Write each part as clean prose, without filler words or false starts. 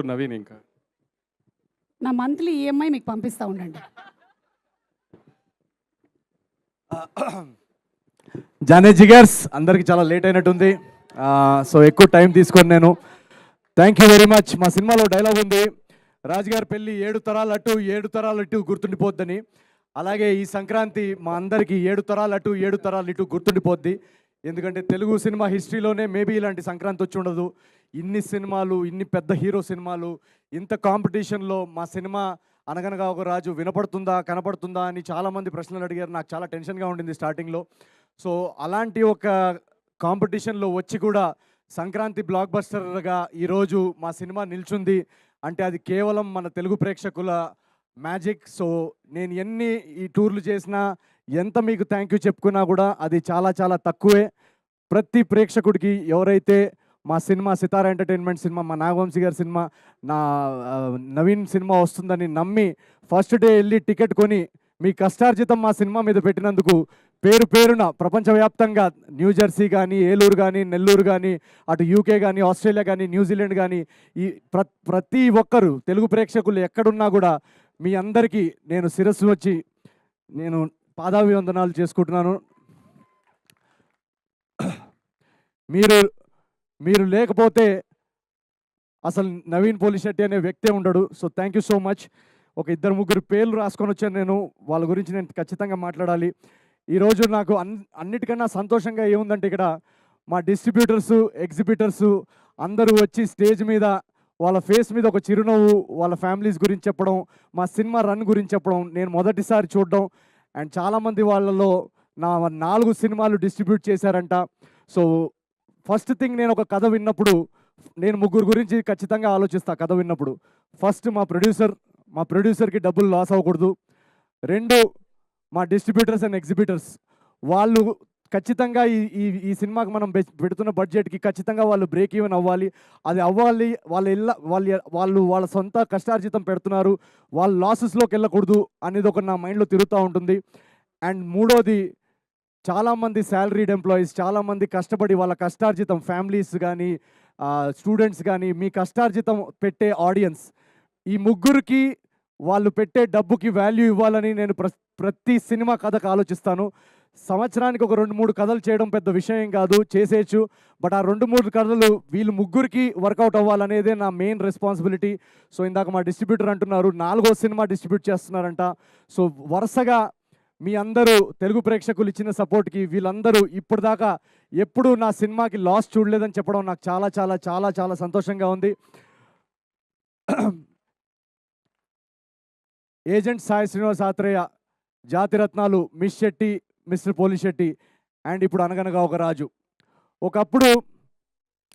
నవీన్ ఇంకా నా monthly EMI మీకు పంపిస్తూ ఉండండి. జానే జిగర్స్ అందరికి చాలా లేట్ అయినట్టుంది. సో ఎక్కువ టైం తీసుకొని నేను థ్యాంక్ యూ వెరీ మచ్. మా సినిమాలో డైలాగ్ ఉంది, రాజుగారి పెళ్ళి 7 తరాలు అటు 7 తరాలు ఇటు గుర్తుండిపోద్దని. అలాగే ఈ సంక్రాంతి మా అందరికీ 7 తరాలు అటు 7 తరాలు ఇటు గుర్తుండిపోద్ది. ఎందుకంటే తెలుగు సినిమా హిస్టరీలోనే మేబీ ఇలాంటి సంక్రాంతి వచ్చి ఉండదు. ఇన్ని సినిమాలు, ఇన్ని పెద్ద హీరో సినిమాలు, ఇంత కాంపిటీషన్లో మా సినిమా అనగనగా ఒక రాజు వినపడుతుందా కనపడుతుందా అని చాలామంది ప్రశ్నలు అడిగారు. నాకు చాలా టెన్షన్గా ఉండింది స్టార్టింగ్లో. సో అలాంటి ఒక కాంపిటీషన్లో వచ్చి కూడా సంక్రాంతి బ్లాక్ బస్టర్గా ఈరోజు మా సినిమా నిల్చుంది అంటే అది కేవలం మన తెలుగు ప్రేక్షకుల మ్యాజిక్. సో నేను ఎన్ని ఈ టూర్లు చేసినా, ఎంత మీకు థ్యాంక్ యూ చెప్పుకున్నా కూడా అది చాలా చాలా తక్కువే. ప్రతి ప్రేక్షకుడికి ఎవరైతే మా సినిమా సితారా ఎంటర్టైన్మెంట్ సినిమా, మా నాగవంశీ గారి సినిమా, నా నవీన్ సినిమా వస్తుందని నమ్మి ఫస్ట్ డే వెళ్ళి టికెట్ కొని మీ కష్టార్జితం మా సినిమా మీద పెట్టినందుకు పేరు పేరున ప్రపంచవ్యాప్తంగా న్యూజెర్సీ కానీ, ఏలూరు కానీ, నెల్లూరు కానీ, అటు యూకే కానీ, ఆస్ట్రేలియా కానీ, న్యూజిలాండ్ కానీ, ఈ ప్రతి ఒక్కరు తెలుగు ప్రేక్షకులు ఎక్కడున్నా కూడా మీ అందరికీ నేను శిరస్సు వచ్చి నేను పాదాభివందనాలు చేసుకుంటున్నాను. మీరు లేకపోతే అసలు నవీన్ పోలిశెట్టి అనే వ్యక్తే ఉండడు. So thank you so much. ఒక 2-3 పేర్లు రాసుకొని వచ్చాను నేను, వాళ్ళ గురించి నేను ఖచ్చితంగా మాట్లాడాలి. ఈరోజు నాకు అన్నిటికన్నా సంతోషంగా ఏముందంటే ఇక్కడ మా డిస్ట్రిబ్యూటర్సు, ఎగ్జిబిటర్సు అందరూ వచ్చి స్టేజ్ మీద వాళ్ళ ఫేస్ మీద ఒక చిరునవ్వు, వాళ్ళ ఫ్యామిలీస్ గురించి చెప్పడం, మా సినిమా రన్ గురించి చెప్పడం నేను మొదటిసారి చూడడం. అండ్ చాలామంది వాళ్ళలో నా 4 సినిమాలు డిస్ట్రిబ్యూట్ చేశారంట. సో ఫస్ట్ థింగ్, నేను ఒక కథ విన్నప్పుడు నేను 3 గురించి ఖచ్చితంగా ఆలోచిస్తా. కథ విన్నప్పుడు ఫస్ట్ మా ప్రొడ్యూసర్కి డబ్బులు లాస్ అవ్వకూడదు. 2 మా డిస్ట్రిబ్యూటర్స్ అండ్ ఎగ్జిబిటర్స్, వాళ్ళు ఖచ్చితంగా ఈ సినిమాకి మనం పెడుతున్న బడ్జెట్కి ఖచ్చితంగా వాళ్ళు బ్రేక్ ఈవెన్ అవ్వాలి. అది అవ్వాలి. వాళ్ళ సొంత కష్టార్జితం పెడుతున్నారు, వాళ్ళు లాసెస్లోకి వెళ్ళకూడదు అనేది ఒక నా మైండ్లో తిరుగుతూ ఉంటుంది. అండ్ 3వది, చాలామంది శాలరీడ్ ఎంప్లాయీస్, చాలామంది కష్టపడి వాళ్ళ కష్టార్జితం, ఫ్యామిలీస్ కానీ, స్టూడెంట్స్ కానీ, మీ కష్టార్జితం పెట్టే ఆడియన్స్, ఈ 3కి వాళ్ళు పెట్టే డబ్బుకి వాల్యూ ఇవ్వాలని నేను ప్రతి సినిమా కథకు ఆలోచిస్తాను. సంవత్సరానికి ఒక 2-3 కథలు చేయడం పెద్ద విషయం కాదు, చేసేయచ్చు. బట్ ఆ 2-3 కథలు వీళ్ళు 3కి వర్కౌట్ అవ్వాలనేదే నా మెయిన్ రెస్పాన్సిబిలిటీ. సో ఇందాక మా డిస్ట్రిబ్యూటర్ అంటున్నారు 4వ సినిమా డిస్ట్రిబ్యూట్ చేస్తున్నారంట. సో వరుసగా మీ అందరూ తెలుగు ప్రేక్షకులు ఇచ్చిన సపోర్ట్కి వీళ్ళందరూ ఇప్పటిదాకా ఎప్పుడూ నా సినిమాకి లాస్ చూడలేదని చెప్పడం నాకు చాలా చాలా చాలా చాలా సంతోషంగా ఉంది. Agent Sai Srinivas Athreya, Jathi Ratnalu, Miss Shetty, Mister Polishetty, and ఇప్పుడు అనగనగా ఒక రాజు. ఒకప్పుడు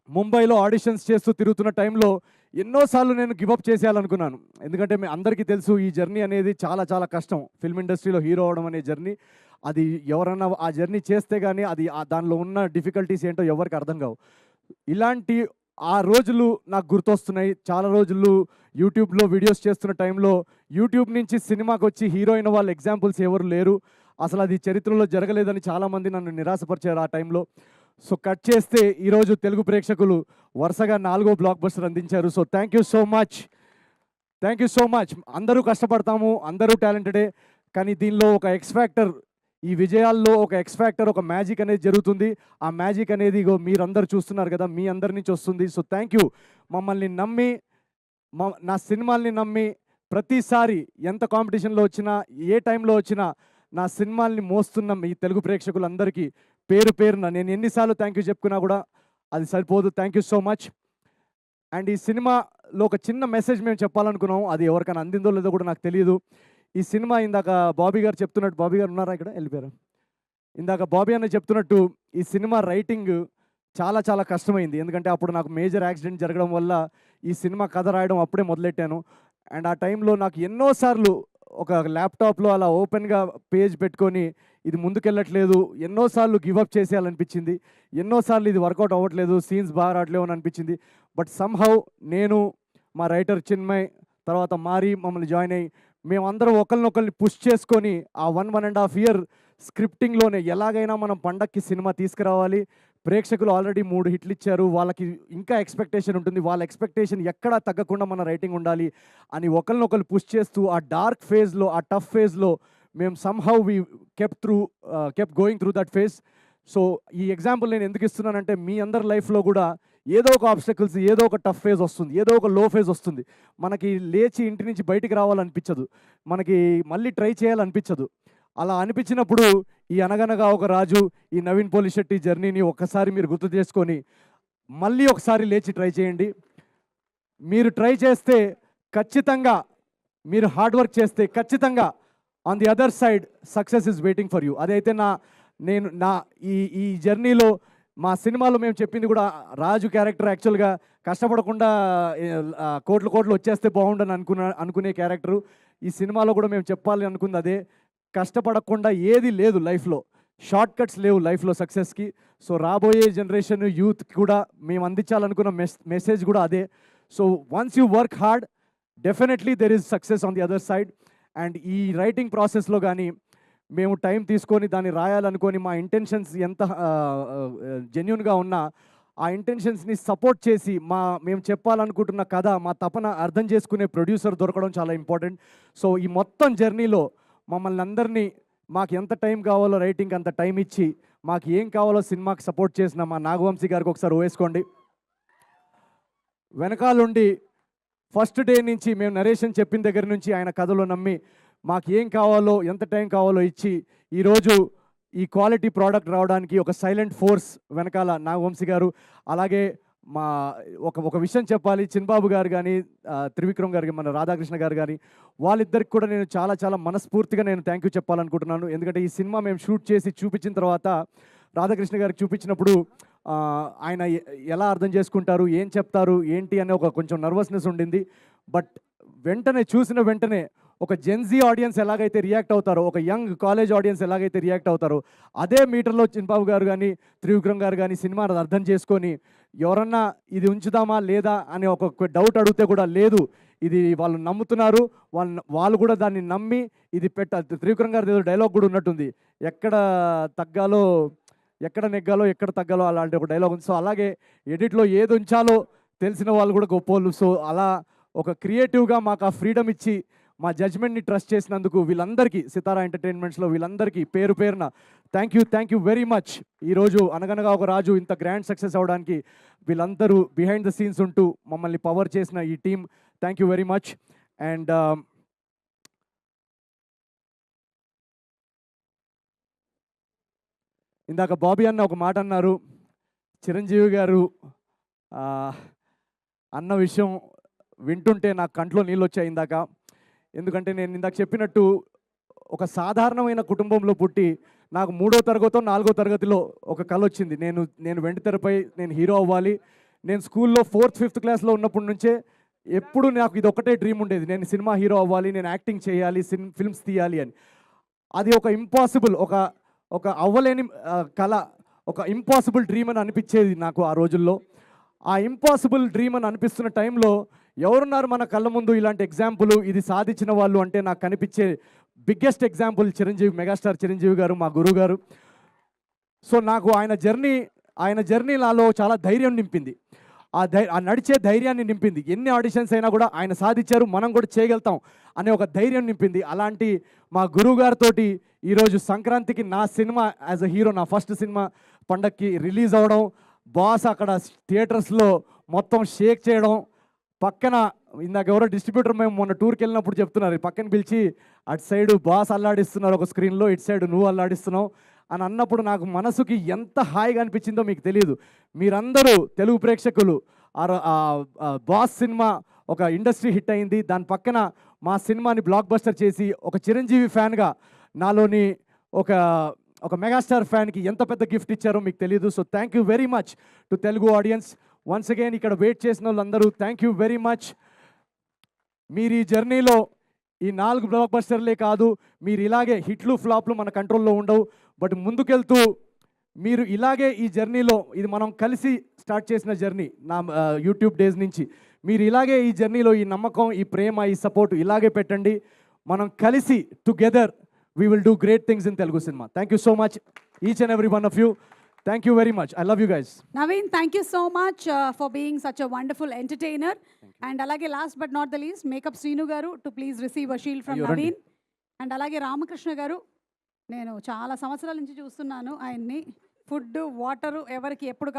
ముంబైలో ఆడిషన్స్ చేస్తూ తిరుగుతున్న టైంలో ఎన్నోసార్లు నేను గివప్ చేసేయాలనుకున్నాను. ఎందుకంటే మీ అందరికీ తెలుసు ఈ జర్నీ అనేది చాలా చాలా కష్టం. ఫిల్మ్ ఇండస్ట్రీలో హీరో అవడం అనే జర్నీ, అది ఎవరన్నా ఆ జర్నీ చేస్తే కానీ అది దానిలో ఉన్న డిఫికల్టీస్ ఏంటో ఎవరికి అర్థం కావు. ఇలాంటి ఆ రోజులు నాకు గుర్తొస్తున్నాయి. చాలా రోజులు యూట్యూబ్లో వీడియోస్ చేస్తున్న టైంలో యూట్యూబ్ నుంచి సినిమాకి వచ్చి హీరో అయిన వాళ్ళ ఎగ్జాంపుల్స్ ఎవరు లేరు, అసలు అది చరిత్రలో జరగలేదని చాలామంది నన్ను నిరాశపరిచారు ఆ టైంలో. సో కట్ చేస్తే ఈరోజు తెలుగు ప్రేక్షకులు వరుసగా 4వ బ్లాక్ బస్టర్ అందించారు. So thank you so much, thank you so much. అందరూ కష్టపడతాము, అందరూ టాలెంటెడే, కానీ దీనిలో ఒక ఎక్స్ ఫ్యాక్టర్, ఈ విజయాల్లో ఒక ఎక్స్ ఫ్యాక్టర్, ఒక మ్యాజిక్ అనేది జరుగుతుంది. ఆ మ్యాజిక్ అనేది ఇగో మీరందరూ చూస్తున్నారు కదా, మీ అందరి నుంచి వస్తుంది. So thank you. మమ్మల్ని నమ్మి, నా సినిమాల్ని నమ్మి ప్రతిసారి ఎంత కాంపిటీషన్లో వచ్చినా, ఏ టైంలో వచ్చినా నా సినిమాల్ని మోస్తున్న మీ తెలుగు ప్రేక్షకులందరికీ పేరు పేరున నేను ఎన్నిసార్లు థ్యాంక్ యూ చెప్పుకున్నా కూడా అది సరిపోదు. Thank you so much. And ఈ సినిమాలో ఒక చిన్న మెసేజ్ మేము చెప్పాలనుకున్నాం, అది ఎవరికైనా అందిందో లేదో కూడా నాకు తెలియదు. ఈ సినిమా ఇందాక బాబీ గారు చెప్తున్నట్టు, బాబీ గారు ఉన్నారా ఇక్కడ, వెళ్ళిపోయారు. ఇందాక బాబీ అన్న చెప్తున్నట్టు ఈ సినిమా రైటింగ్ చాలా చాలా కష్టమైంది. ఎందుకంటే అప్పుడు నాకు మేజర్ యాక్సిడెంట్ జరగడం వల్ల ఈ సినిమా కథ రాయడం అప్పుడే మొదలెట్టాను. అండ్ ఆ టైంలో నాకు ఎన్నోసార్లు ఒక ల్యాప్టాప్లో అలా ఓపెన్గా పేజ్ పెట్టుకొని ఇది ముందుకెళ్ళట్లేదు, ఎన్నోసార్లు గివప్ చేసేయాలనిపించింది, ఎన్నోసార్లు ఇది వర్కౌట్ అవ్వట్లేదు, సీన్స్ బాగా రావట్లేవు అని అనిపించింది. బట్ సమ్హౌ నేను, మా రైటర్ చిన్మయ్, తర్వాత మారి మమ్మల్ని జాయిన్ అయ్యి మేమందరం ఒకరినొకరిని పుష్ చేసుకొని ఆ 1.5 year స్క్రిప్టింగ్లోనే ఎలాగైనా మనం పండక్కి సినిమా తీసుకురావాలి, ప్రేక్షకులు ఆల్రెడీ 3 హిట్లు ఇచ్చారు. వాళ్ళకి ఇంకా ఎక్స్‌పెక్టేషన్ ఉంటుంది. వాళ్ళ ఎక్స్‌పెక్టేషన్ ఎక్కడా తగ్గకుండా మన రైటింగ్ ఉండాలి అని ఒకళ్ళనొకళ్ళు పుష్ చేస్తూ ఆ డార్క్ ఫేజ్‌లో, ఆ టఫ్ ఫేజ్‌లో మేము somehow we kept going through that phase. So ఈ ఎగ్జాంపుల్ నేను ఎందుకు ఇస్తున్నానంటే మీ అందరి లైఫ్‌లో కూడా ఏదో ఒక ఆబ్స్టకిల్స్, ఏదో ఒక టఫ్ ఫేజ్ వస్తుంది. ఏదో ఒక లో ఫేజ్ వస్తుంది. మనకి లేచి ఇంటి నుంచి బయటికి రావాలనిపించదు. మనకి మళ్ళీ ట్రై చేయాలనిపించదు. అలా అనిపించినప్పుడు ఈ 'అనగనగా ఒక రాజు', ఈ నవీన్ పోలిశెట్టి జర్నీని ఒక్కసారి మీరు గుర్తు చేసుకొని మళ్ళీ ఒకసారి లేచి ట్రై చేయండి. మీరు ట్రై చేస్తే ఖచ్చితంగా, మీరు హార్డ్ వర్క్ చేస్తే ఖచ్చితంగా on the other side success is waiting for you. అదైతే నేను ఈ జర్నీలో మా సినిమాలో మేము చెప్పింది కూడా రాజు క్యారెక్టర్ యాక్చువల్గా కష్టపడకుండా కోట్లు వచ్చేస్తే బాగుండని అనుకునే క్యారెక్టరు. ఈ సినిమాలో కూడా మేము చెప్పాలి అనుకుంది అదే. కష్టపడకుండా ఏది లేదు లైఫ్లో, షార్ట్ కట్స్ లేవు లైఫ్లో సక్సెస్కి. సో రాబోయే జనరేషన్ యూత్కి కూడా మేము అందించాలనుకున్న మెసేజ్ కూడా అదే. So once you work hard, definitely there is success on the other side. And ఈ రైటింగ్ ప్రాసెస్లో కానీ మేము టైం తీసుకొని దాన్ని రాయాలనుకొని మా ఇంటెన్షన్స్ ఎంత జెన్యూన్గా ఉన్నా ఆ ఇంటెన్షన్స్ని సపోర్ట్ చేసి మేము చెప్పాలనుకుంటున్న కథ, మా తపన అర్థం చేసుకునే ప్రొడ్యూసర్ దొరకడం చాలా ఇంపార్టెంట్. సో ఈ మొత్తం జర్నీలో మమ్మల్ని అందరినీ మాకు ఎంత టైం కావాలో రైటింగ్ అంత టైం ఇచ్చి మాకు ఏం కావాలో సినిమాకి సపోర్ట్ చేసిన మా నాగవంశీ గారికి ఒకసారి వేసుకోండి. వెనకాలండి ఫస్ట్ డే నుంచి మేము నరేషన్ చెప్పిన దగ్గర నుంచి ఆయన కథలో నమ్మి మాకు ఏం కావాలో, ఎంత టైం కావాలో ఇచ్చి ఈరోజు ఈ క్వాలిటీ ప్రోడక్ట్ రావడానికి ఒక సైలెంట్ ఫోర్స్ వెనకాల నాగవంశీ గారు. అలాగే మా ఒక విషయం చెప్పాలి, చిన్బాబు గారు కానీ, త్రివిక్రమ్ గారికి, మన రాధాకృష్ణ గారు కానీ, వాళ్ళిద్దరికి కూడా నేను చాలా మనస్ఫూర్తిగా నేను థ్యాంక్ యూ చెప్పాలనుకుంటున్నాను. ఎందుకంటే ఈ సినిమా మేము షూట్ చేసి చూపించిన తర్వాత రాధాకృష్ణ గారికి చూపించినప్పుడు ఆయన ఎలా అర్థం చేసుకుంటారు, ఏం చెప్తారు, ఏంటి అనే కొంచెం నర్వస్నెస్ ఉండింది. బట్ చూసిన వెంటనే ఒక జెన్జీ ఆడియన్స్ ఎలాగైతే రియాక్ట్ అవుతారో, ఒక యంగ్ కాలేజ్ ఆడియన్స్ ఎలాగైతే రియాక్ట్ అవుతారో, అదే మీటర్లో చిన్బాబు గారు కానీ, త్రివిక్రమ్ గారు కానీ సినిమా అర్థం చేసుకొని ఎవరన్నా ఇది ఉంచుదామా లేదా అని ఒక డౌట్ అడిగితే కూడా లేదు, ఇది వాళ్ళు నమ్ముతున్నారు, వాళ్ళు కూడా దాన్ని నమ్మి ఇది త్రివిక్రమ్ గారి ఏదో డైలాగ్ కూడా ఉన్నట్టుంది, ఎక్కడ తగ్గాలో, ఎక్కడ నెగ్గాలో, ఎక్కడ తగ్గాలో అలాంటి ఒక డైలాగ్ ఉంది. సో అలాగే ఎడిట్లో ఏది ఉంచాలో తెలిసిన వాళ్ళు కూడా గొప్పోళ్ళు. సో అలా ఒక క్రియేటివ్గా మాకు ఆ ఫ్రీడమ్ ఇచ్చి మా జడ్జ్మెంట్ని ట్రస్ట్ చేసినందుకు వీళ్ళందరికీ, సితారా ఎంటర్టైన్మెంట్స్లో వీళ్ళందరికీ పేరు పేరున థ్యాంక్ యూ వెరీ మచ్. ఈరోజు అనగనగా ఒక రాజు ఇంత గ్రాండ్ సక్సెస్ అవ్వడానికి వీళ్ళందరూ బిహైండ్ ద సీన్స్ ఉంటూ మమ్మల్ని పవర్ చేసిన ఈ team, thank you very much. And ఇందాక బాబీ అన్న ఒక మాట అన్నారు, చిరంజీవి గారు అన్న విషయం వింటుంటే నాకు కంట్లో నీళ్ళు వచ్చాయి ఇందాక. ఎందుకంటే నేను ఇందాక చెప్పినట్టు ఒక సాధారణమైన కుటుంబంలో పుట్టి నాకు 3వ తరగతో 4వ తరగతిలో ఒక కళ వచ్చింది, నేను వెండితెరపై నేను హీరో అవ్వాలి. నేను స్కూల్లో 4th 5th క్లాస్లో ఉన్నప్పటి నుంచే ఎప్పుడు నాకు ఇది ఒకటే డ్రీమ్ ఉండేది, నేను సినిమా హీరో అవ్వాలి, నేను యాక్టింగ్ చేయాలి, ఫిల్మ్స్ తీయాలి అని. అది ఒక ఇంపాసిబుల్, ఒక అవ్వలేని కళ, ఒక ఇంపాసిబుల్ డ్రీమ్ అని అనిపించేది నాకు ఆ రోజుల్లో. ఆ ఇంపాసిబుల్ డ్రీమ్ అని అనిపిస్తున్న టైంలో ఎవరున్నారు మన కళ్ళ ముందు ఇలాంటి ఎగ్జాంపుల్, ఇది సాధించిన వాళ్ళు అంటే నాకు కనిపించే biggest example Chiranjeevi, megastar Chiranjeevi గారు, మా గురువు గారు. సో నాకు ఆయన జర్నీ నాలో చాలా ధైర్యం నింపింది, ఆ నడిచే ధైర్యాన్ని నింపింది. ఎన్ని ఆడిషన్స్ అయినా కూడా ఆయన సాధించారు, మనం కూడా చేయగలుగుతాం అనే ఒక ధైర్యం నింపింది. అలాంటి మా గురువు గారితో ఈరోజు సంక్రాంతికి నా సినిమా యాజ్ అ హీరో, నా ఫస్ట్ సినిమా పండక్కి రిలీజ్ అవ్వడం, బాస్ అక్కడ థియేటర్స్లో మొత్తం షేక్ చేయడం, పక్కన ఇందాక ఎవరో డిస్ట్రిబ్యూటర్ మేము మొన్న టూర్కి వెళ్ళినప్పుడు చెప్తున్నారు, పక్కన పిలిచి అటు సైడు బాస్ అల్లాడిస్తున్నారు ఒక స్క్రీన్లో, ఇటు సైడ్ నువ్వు అల్లాడిస్తున్నావు అని అన్నప్పుడు నాకు మనసుకి ఎంత హాయిగా అనిపించిందో మీకు తెలియదు. మీరందరూ తెలుగు ప్రేక్షకులు బాస్ సినిమా ఒక ఇండస్ట్రీ హిట్ అయింది, దాని పక్కన మా సినిమాని బ్లాక్ బస్టర్ చేసి ఒక చిరంజీవి ఫ్యాన్గా నాలోని ఒక మెగాస్టార్ ఫ్యాన్కి ఎంత పెద్ద గిఫ్ట్ ఇచ్చారో మీకు తెలియదు. So thank you very much to Telugu audience. Once again ఇక్కడ వెయిట్ చేసిన వాళ్ళందరూ థ్యాంక్ యూ వెరీ మచ్. మీరు ఈ జర్నీలో ఈ 4 బ్లాక్ బస్టర్లే కాదు, మీరు ఇలాగే హిట్లు ఫ్లాప్లు మన కంట్రోల్లో ఉండవు, బట్ ముందుకెళ్తూ మీరు ఇలాగే ఈ జర్నీలో, ఇది మనం కలిసి స్టార్ట్ చేసిన జర్నీ నా యూట్యూబ్ డేస్ నుంచి, మీరు ఇలాగే ఈ జర్నీలో ఈ నమ్మకం, ఈ ప్రేమ, ఈ సపోర్ట్ ఇలాగే పెట్టండి. మనం కలిసి together we will do great things in Telugu cinema. Thank you so much each and every one of you. Thank you very much. I love you guys. Naveen, thank you so much for being such a wonderful entertainer. And అలాగే last but not the least makeup Srinu garu to please receive a shield from అయ్యో, రండి. Naveen. And అలాగే రామకృష్ణ గారు, నేను చాలా సంవత్సరాల నుంచి చూస్తున్నాను ఆయన్ని. ఫుడ్, వాటరు ఎవరికి ఎప్పుడు